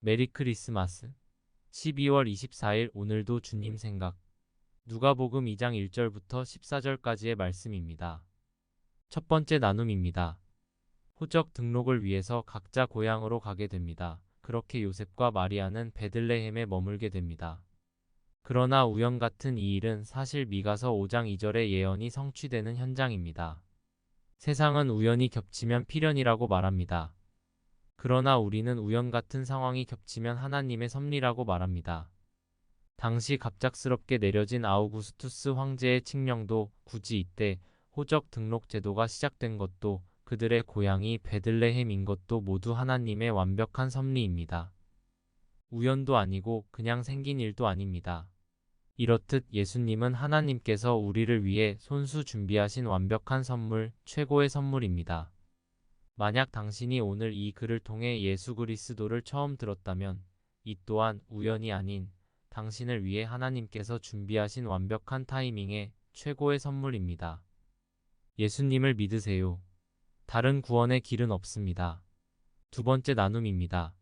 메리 크리스마스. 12월 24일 오늘도 주님 생각. 누가복음 2장 1절부터 14절까지의 말씀입니다. 첫 번째 나눔입니다. 호적 등록을 위해서 각자 고향으로 가게 됩니다. 그렇게 요셉과 마리아는 베들레헴에 머물게 됩니다. 그러나 우연 같은 이 일은 사실 미가서 5장 2절의 예언이 성취되는 현장입니다. 세상은 우연이 겹치면 필연이라고 말합니다. 그러나 우리는 우연 같은 상황이 겹치면 하나님의 섭리라고 말합니다. 당시 갑작스럽게 내려진 아우구스투스 황제의 칙령도 굳이 이때 호적 등록 제도가 시작된 것도 그들의 고향이 베들레헴인 것도 모두 하나님의 완벽한 섭리입니다. 우연도 아니고 그냥 생긴 일도 아닙니다. 이렇듯 예수님은 하나님께서 우리를 위해 손수 준비하신 완벽한 선물, 최고의 선물입니다. 만약 당신이 오늘 이 글을 통해 예수 그리스도를 처음 들었다면 이 또한 우연이 아닌 당신을 위해 하나님께서 준비하신 완벽한 타이밍의 최고의 선물입니다. 예수님을 믿으세요. 다른 구원의 길은 없습니다. 두 번째 나눔입니다.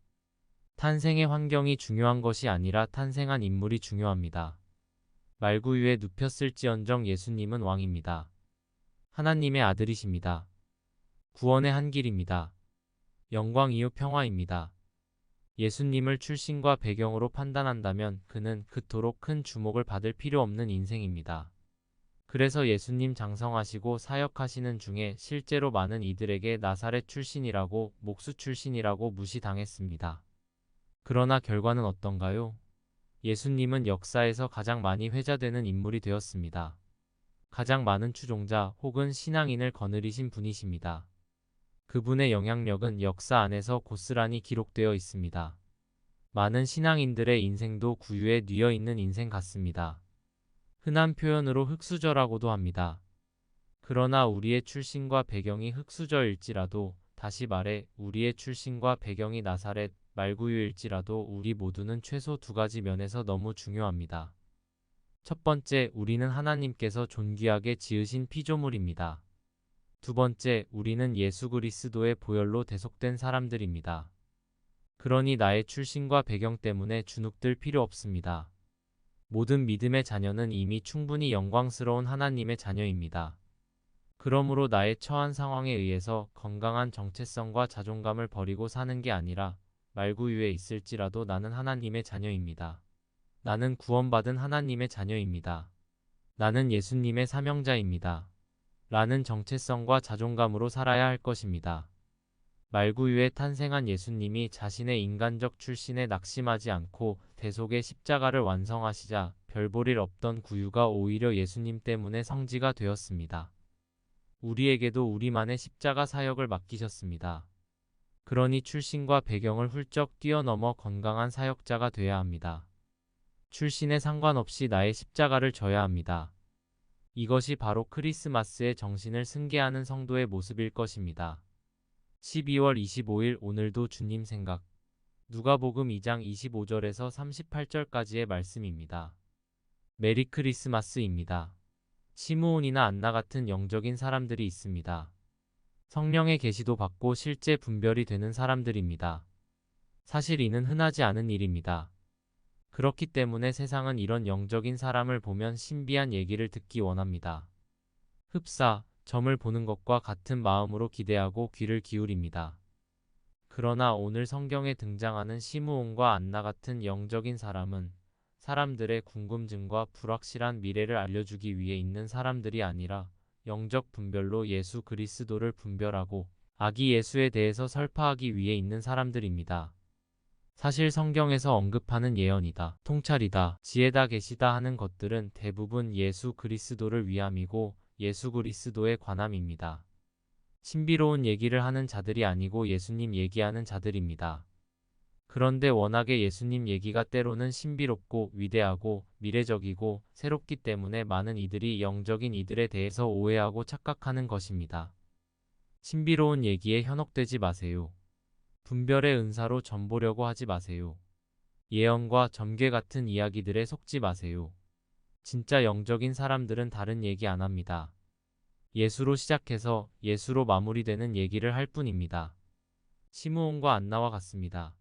탄생의 환경이 중요한 것이 아니라 탄생한 인물이 중요합니다. 말구유에 눕혔을지언정 예수님은 왕입니다. 하나님의 아들이십니다. 구원의 한 길입니다. 영광 이후 평화입니다. 예수님을 출신과 배경으로 판단한다면 그는 그토록 큰 주목을 받을 필요 없는 인생입니다. 그래서 예수님 장성하시고 사역하시는 중에 실제로 많은 이들에게 나사렛 출신이라고 목수 출신이라고 무시당했습니다. 그러나 결과는 어떤가요? 예수님은 역사에서 가장 많이 회자되는 인물이 되었습니다. 가장 많은 추종자 혹은 신앙인을 거느리신 분이십니다. 그분의 영향력은 역사 안에서 고스란히 기록되어 있습니다. 많은 신앙인들의 인생도 구유에 뉘어 있는 인생 같습니다. 흔한 표현으로 흙수저라고도 합니다. 그러나 우리의 출신과 배경이 흙수저일지라도, 다시 말해 우리의 출신과 배경이 나사렛, 말구유일지라도 우리 모두는 최소 두 가지 면에서 너무 중요합니다. 첫 번째, 우리는 하나님께서 존귀하게 지으신 피조물입니다. 두 번째, 우리는 예수 그리스도의 보혈로 대속된 사람들입니다. 그러니 나의 출신과 배경 때문에 주눅들 필요 없습니다. 모든 믿음의 자녀는 이미 충분히 영광스러운 하나님의 자녀입니다. 그러므로 나의 처한 상황에 의해서 건강한 정체성과 자존감을 버리고 사는 게 아니라 말구유에 있을지라도 나는 하나님의 자녀입니다. 나는 구원받은 하나님의 자녀입니다. 나는 예수님의 사명자입니다. 라는 정체성과 자존감으로 살아야 할 것입니다. 말구유에 탄생한 예수님이 자신의 인간적 출신에 낙심하지 않고 대속의 십자가를 완성하시자 별 볼 일 없던 구유가 오히려 예수님 때문에 성지가 되었습니다. 우리에게도 우리만의 십자가 사역을 맡기셨습니다. 그러니 출신과 배경을 훌쩍 뛰어넘어 건강한 사역자가 되어야 합니다. 출신에 상관없이 나의 십자가를 져야 합니다. 이것이 바로 크리스마스의 정신을 승계하는 성도의 모습일 것입니다. 12월 25일 오늘도 주님 생각. 누가복음 2장 25절에서 38절까지의 말씀입니다. 메리 크리스마스입니다. 시므온이나 안나 같은 영적인 사람들이 있습니다. 성령의 계시도 받고 실제 분별이 되는 사람들입니다. 사실 이는 흔하지 않은 일입니다. 그렇기 때문에 세상은 이런 영적인 사람을 보면 신비한 얘기를 듣기 원합니다. 흡사, 점을 보는 것과 같은 마음으로 기대하고 귀를 기울입니다. 그러나 오늘 성경에 등장하는 시므온과 안나 같은 영적인 사람은 사람들의 궁금증과 불확실한 미래를 알려주기 위해 있는 사람들이 아니라 영적 분별로 예수 그리스도를 분별하고 아기 예수에 대해서 설파하기 위해 있는 사람들입니다. 사실 성경에서 언급하는 예언이다, 통찰이다, 지혜다, 계시다 하는 것들은 대부분 예수 그리스도를 위함이고 예수 그리스도에 관함입니다. 신비로운 얘기를 하는 자들이 아니고 예수님 얘기하는 자들입니다. 그런데 워낙에 예수님 얘기가 때로는 신비롭고 위대하고 미래적이고 새롭기 때문에 많은 이들이 영적인 이들에 대해서 오해하고 착각하는 것입니다. 신비로운 얘기에 현혹되지 마세요. 분별의 은사로 전보려고 하지 마세요. 예언과 점괘 같은 이야기들에 속지 마세요. 진짜 영적인 사람들은 다른 얘기 안 합니다. 예수로 시작해서 예수로 마무리되는 얘기를 할 뿐입니다. 시므온과 안나와 같습니다.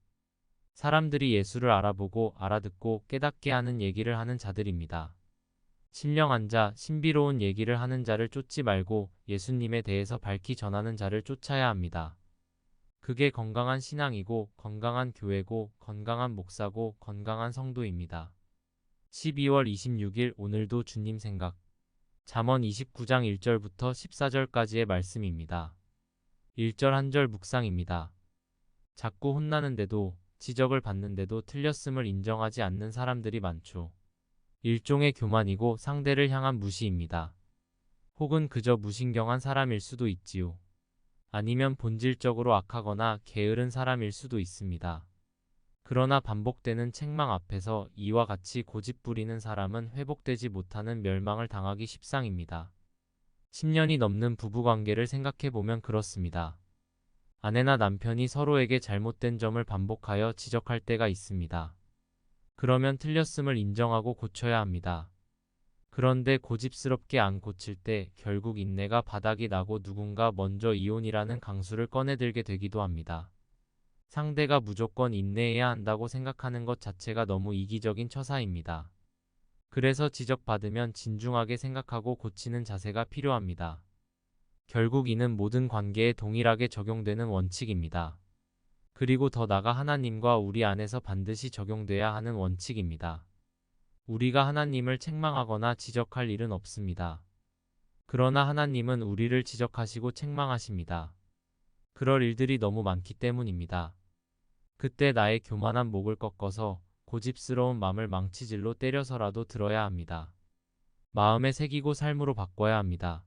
사람들이 예수를 알아보고 알아듣고 깨닫게 하는 얘기를 하는 자들입니다. 신령한 자, 신비로운 얘기를 하는 자를 쫓지 말고 예수님에 대해서 밝히 전하는 자를 쫓아야 합니다. 그게 건강한 신앙이고 건강한 교회고 건강한 목사고 건강한 성도입니다. 12월 26일 오늘도 주님 생각. 잠언 29장 1절부터 14절까지의 말씀입니다. 1절 한 절 묵상입니다. 자꾸 혼나는데도 지적을 받는데도 틀렸음을 인정하지 않는 사람들이 많죠. 일종의 교만이고 상대를 향한 무시입니다. 혹은 그저 무신경한 사람일 수도 있지요. 아니면 본질적으로 악하거나 게으른 사람일 수도 있습니다. 그러나 반복되는 책망 앞에서 이와 같이 고집 부리는 사람은 회복되지 못하는 멸망을 당하기 십상입니다. 10년이 넘는 부부관계를 생각해보면 그렇습니다. 아내나 남편이 서로에게 잘못된 점을 반복하여 지적할 때가 있습니다. 그러면 틀렸음을 인정하고 고쳐야 합니다. 그런데 고집스럽게 안 고칠 때 결국 인내가 바닥이 나고 누군가 먼저 이혼이라는 강수를 꺼내들게 되기도 합니다. 상대가 무조건 인내해야 한다고 생각하는 것 자체가 너무 이기적인 처사입니다. 그래서 지적받으면 진중하게 생각하고 고치는 자세가 필요합니다. 결국 이는 모든 관계에 동일하게 적용되는 원칙입니다. 그리고 더 나아가 하나님과 우리 안에서 반드시 적용돼야 하는 원칙입니다. 우리가 하나님을 책망하거나 지적할 일은 없습니다. 그러나 하나님은 우리를 지적하시고 책망하십니다. 그럴 일들이 너무 많기 때문입니다. 그때 나의 교만한 목을 꺾어서 고집스러운 마음을 망치질로 때려서라도 들어야 합니다. 마음에 새기고 삶으로 바꿔야 합니다.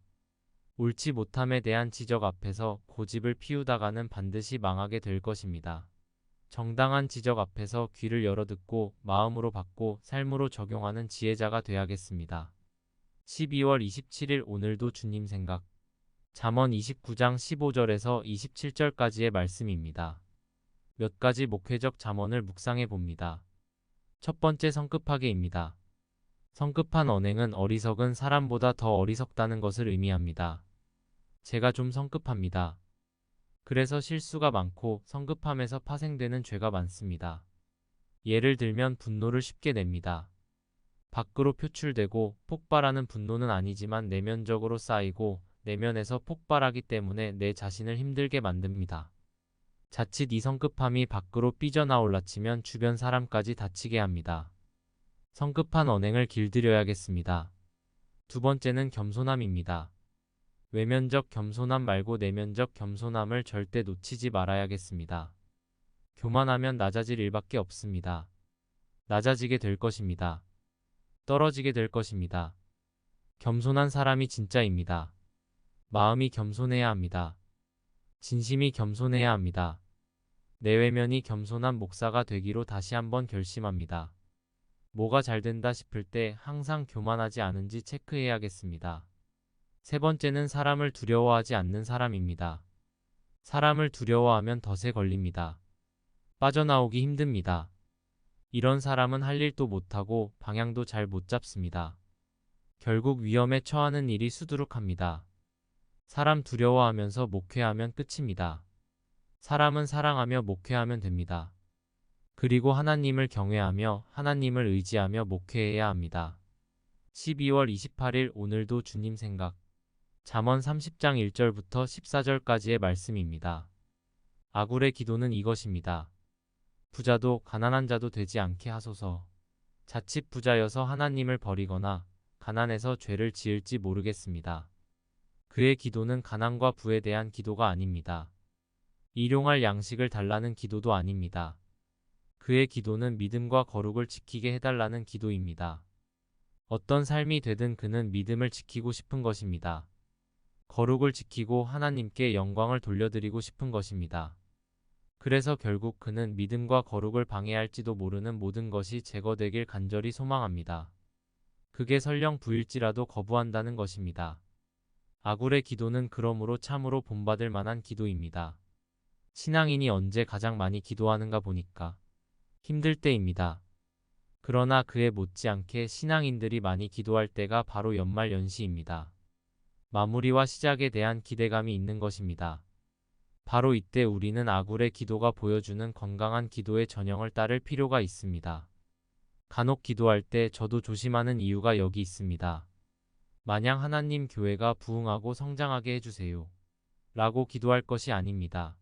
옳지 못함에 대한 지적 앞에서 고집을 피우다가는 반드시 망하게 될 것입니다. 정당한 지적 앞에서 귀를 열어 듣고 마음으로 받고 삶으로 적용하는 지혜자가 되야겠습니다. 12월 27일 오늘도 주님 생각. 잠언 29장 15절에서 27절까지의 말씀입니다. 몇 가지 목회적 잠언을 묵상해 봅니다. 첫 번째 성급하게입니다. 성급한 언행은 어리석은 사람보다 더 어리석다는 것을 의미합니다. 제가 좀 성급합니다. 그래서 실수가 많고 성급함에서 파생되는 죄가 많습니다. 예를 들면 분노를 쉽게 냅니다. 밖으로 표출되고 폭발하는 분노는 아니지만 내면적으로 쌓이고 내면에서 폭발하기 때문에 내 자신을 힘들게 만듭니다. 자칫 이 성급함이 밖으로 삐져나올라치면 주변 사람까지 다치게 합니다. 성급한 언행을 길들여야겠습니다. 두 번째는 겸손함입니다. 외면적 겸손함 말고 내면적 겸손함을 절대 놓치지 말아야겠습니다. 교만하면 낮아질 일밖에 없습니다. 낮아지게 될 것입니다. 떨어지게 될 것입니다. 겸손한 사람이 진짜입니다. 마음이 겸손해야 합니다. 진심이 겸손해야 합니다. 내외면이 겸손한 목사가 되기로 다시 한번 결심합니다. 뭐가 잘 된다 싶을 때 항상 교만하지 않은지 체크해야겠습니다. 세 번째는 사람을 두려워하지 않는 사람입니다. 사람을 두려워하면 덫에 걸립니다. 빠져나오기 힘듭니다. 이런 사람은 할 일도 못하고 방향도 잘 못 잡습니다. 결국 위험에 처하는 일이 수두룩합니다. 사람 두려워하면서 목회하면 끝입니다. 사람은 사랑하며 목회하면 됩니다. 그리고 하나님을 경외하며 하나님을 의지하며 목회해야 합니다. 12월 28일 오늘도 주님 생각. 잠언 30장 1절부터 14절까지의 말씀입니다. 아굴의 기도는 이것입니다. 부자도 가난한 자도 되지 않게 하소서. 자칫 부자여서 하나님을 버리거나 가난해서 죄를 지을지 모르겠습니다. 그의 기도는 가난과 부에 대한 기도가 아닙니다. 일용할 양식을 달라는 기도도 아닙니다. 그의 기도는 믿음과 거룩을 지키게 해달라는 기도입니다. 어떤 삶이 되든 그는 믿음을 지키고 싶은 것입니다. 거룩을 지키고 하나님께 영광을 돌려드리고 싶은 것입니다. 그래서 결국 그는 믿음과 거룩을 방해할지도 모르는 모든 것이 제거되길 간절히 소망합니다. 그게 설령 부일지라도 거부한다는 것입니다. 아굴의 기도는 그러므로 참으로 본받을 만한 기도입니다. 신앙인이 언제 가장 많이 기도하는가 보니까 힘들 때입니다. 그러나 그에 못지않게 신앙인들이 많이 기도할 때가 바로 연말 연시입니다. 마무리와 시작에 대한 기대감이 있는 것입니다. 바로 이때 우리는 아굴의 기도가 보여주는 건강한 기도의 전형을 따를 필요가 있습니다. 간혹 기도할 때 저도 조심하는 이유가 여기 있습니다. 마냥 하나님 교회가 부흥하고 성장하게 해주세요. 라고 기도할 것이 아닙니다.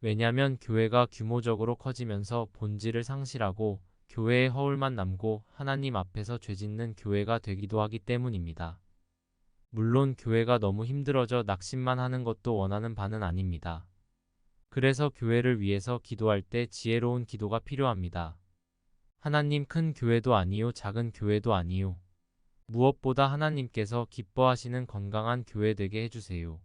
왜냐면 교회가 규모적으로 커지면서 본질을 상실하고 교회의 허울만 남고 하나님 앞에서 죄짓는 교회가 되기도 하기 때문입니다. 물론 교회가 너무 힘들어져 낙심만 하는 것도 원하는 바는 아닙니다. 그래서 교회를 위해서 기도할 때 지혜로운 기도가 필요합니다. 하나님 큰 교회도 아니요 작은 교회도 아니요. 무엇보다 하나님께서 기뻐하시는 건강한 교회 되게 해주세요.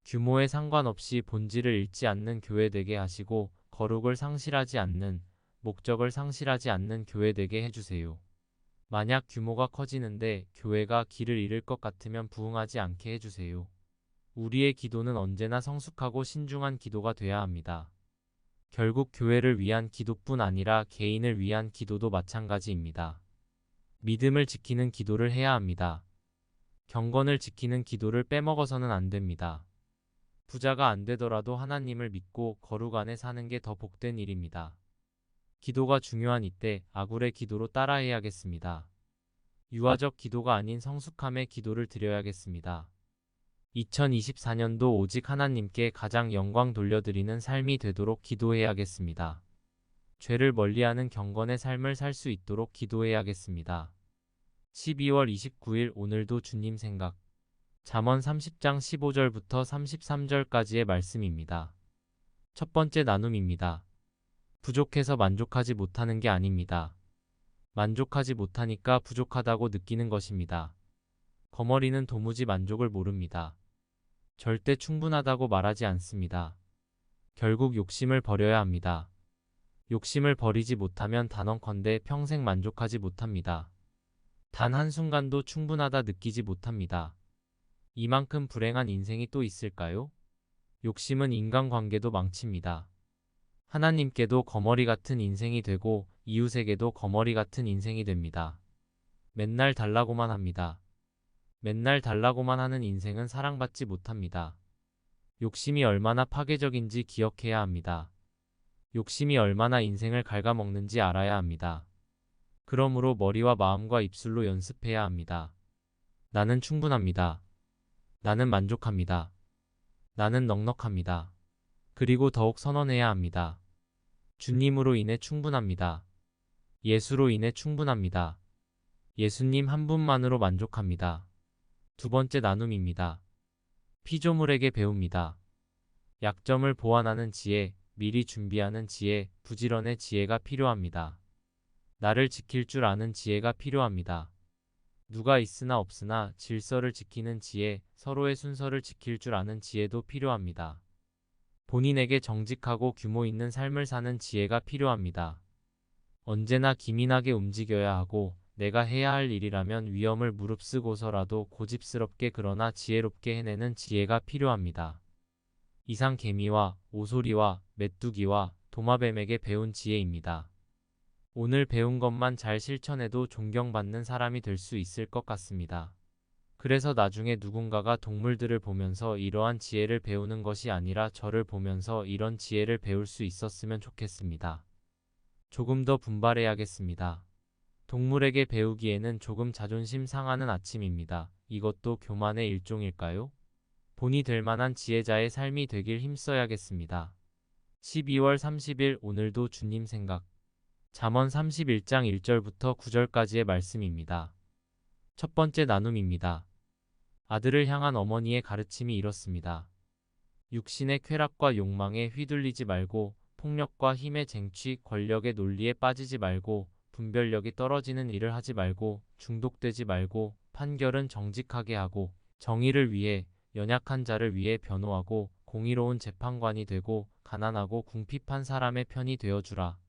규모에 상관없이 본질을 잃지 않는 교회 되게 하시고 거룩을 상실하지 않는, 목적을 상실하지 않는 교회 되게 해주세요. 만약 규모가 커지는데 교회가 길을 잃을 것 같으면 부흥하지 않게 해주세요. 우리의 기도는 언제나 성숙하고 신중한 기도가 돼야 합니다. 결국 교회를 위한 기도뿐 아니라 개인을 위한 기도도 마찬가지입니다. 믿음을 지키는 기도를 해야 합니다. 경건을 지키는 기도를 빼먹어서는 안 됩니다. 부자가 안 되더라도 하나님을 믿고 거룩 안에 사는 게 더 복된 일입니다. 기도가 중요한 이때 아굴의 기도로 따라해야겠습니다. 유아적 기도가 아닌 성숙함의 기도를 드려야겠습니다. 2024년도 오직 하나님께 가장 영광 돌려드리는 삶이 되도록 기도해야겠습니다. 죄를 멀리하는 경건의 삶을 살 수 있도록 기도해야겠습니다. 12월 29일 오늘도 주님 생각. 잠언 30장 15절부터 33절까지의 말씀입니다. 첫 번째 나눔입니다. 부족해서 만족하지 못하는 게 아닙니다. 만족하지 못하니까 부족하다고 느끼는 것입니다. 거머리는 도무지 만족을 모릅니다. 절대 충분하다고 말하지 않습니다. 결국 욕심을 버려야 합니다. 욕심을 버리지 못하면 단언컨대 평생 만족하지 못합니다. 단 한순간도 충분하다 느끼지 못합니다. 이만큼 불행한 인생이 또 있을까요? 욕심은 인간관계도 망칩니다. 하나님께도 거머리 같은 인생이 되고 이웃에게도 거머리 같은 인생이 됩니다. 맨날 달라고만 합니다. 맨날 달라고만 하는 인생은 사랑받지 못합니다. 욕심이 얼마나 파괴적인지 기억해야 합니다. 욕심이 얼마나 인생을 갉아먹는지 알아야 합니다. 그러므로 머리와 마음과 입술로 연습해야 합니다. 나는 충분합니다. 나는 만족합니다. 나는 넉넉합니다. 그리고 더욱 선언해야 합니다. 주님으로 인해 충분합니다. 예수로 인해 충분합니다. 예수님 한 분만으로 만족합니다. 두 번째 나눔입니다. 피조물에게 배웁니다. 약점을 보완하는 지혜, 미리 준비하는 지혜, 부지런의 지혜가 필요합니다. 나를 지킬 줄 아는 지혜가 필요합니다. 누가 있으나 없으나 질서를 지키는 지혜, 서로의 순서를 지킬 줄 아는 지혜도 필요합니다. 본인에게 정직하고 규모 있는 삶을 사는 지혜가 필요합니다. 언제나 기민하게 움직여야 하고 내가 해야 할 일이라면 위험을 무릅쓰고서라도 고집스럽게 그러나 지혜롭게 해내는 지혜가 필요합니다. 이상 개미와 오소리와 메뚜기와 도마뱀에게 배운 지혜입니다. 오늘 배운 것만 잘 실천해도 존경받는 사람이 될 수 있을 것 같습니다. 그래서 나중에 누군가가 동물들을 보면서 이러한 지혜를 배우는 것이 아니라 저를 보면서 이런 지혜를 배울 수 있었으면 좋겠습니다. 조금 더 분발해야겠습니다. 동물에게 배우기에는 조금 자존심 상하는 아침입니다. 이것도 교만의 일종일까요? 본이 될 만한 지혜자의 삶이 되길 힘써야겠습니다. 12월 30일 오늘도 주님 생각. 잠언 31장 1절부터 9절까지의 말씀입니다. 첫 번째 나눔입니다. 아들을 향한 어머니의 가르침이 이렇습니다. 육신의 쾌락과 욕망에 휘둘리지 말고 폭력과 힘의 쟁취, 권력의 논리에 빠지지 말고 분별력이 떨어지는 일을 하지 말고 중독되지 말고 판결은 정직하게 하고 정의를 위해 연약한 자를 위해 변호하고 공의로운 재판관이 되고 가난하고 궁핍한 사람의 편이 되어주라.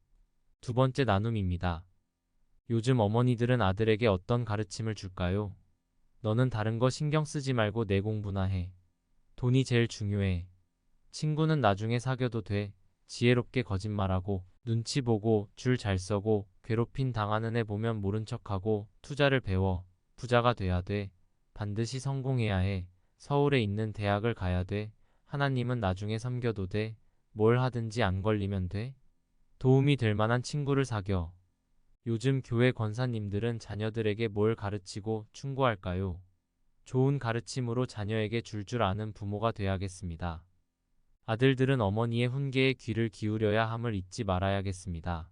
두 번째 나눔입니다. 요즘 어머니들은 아들에게 어떤 가르침을 줄까요? 너는 다른 거 신경 쓰지 말고 내 공부나 해. 돈이 제일 중요해. 친구는 나중에 사귀어도 돼. 지혜롭게 거짓말하고 눈치 보고 줄 잘 서고 괴롭힘 당하는 애 보면 모른 척하고 투자를 배워. 부자가 돼야 돼. 반드시 성공해야 해. 서울에 있는 대학을 가야 돼. 하나님은 나중에 섬겨도 돼. 뭘 하든지 안 걸리면 돼. 도움이 될 만한 친구를 사겨. 요즘 교회 권사님들은 자녀들에게 뭘 가르치고 충고할까요? 좋은 가르침으로 자녀에게 줄 아는 부모가 돼야겠습니다. 아들들은 어머니의 훈계에 귀를 기울여야 함을 잊지 말아야겠습니다.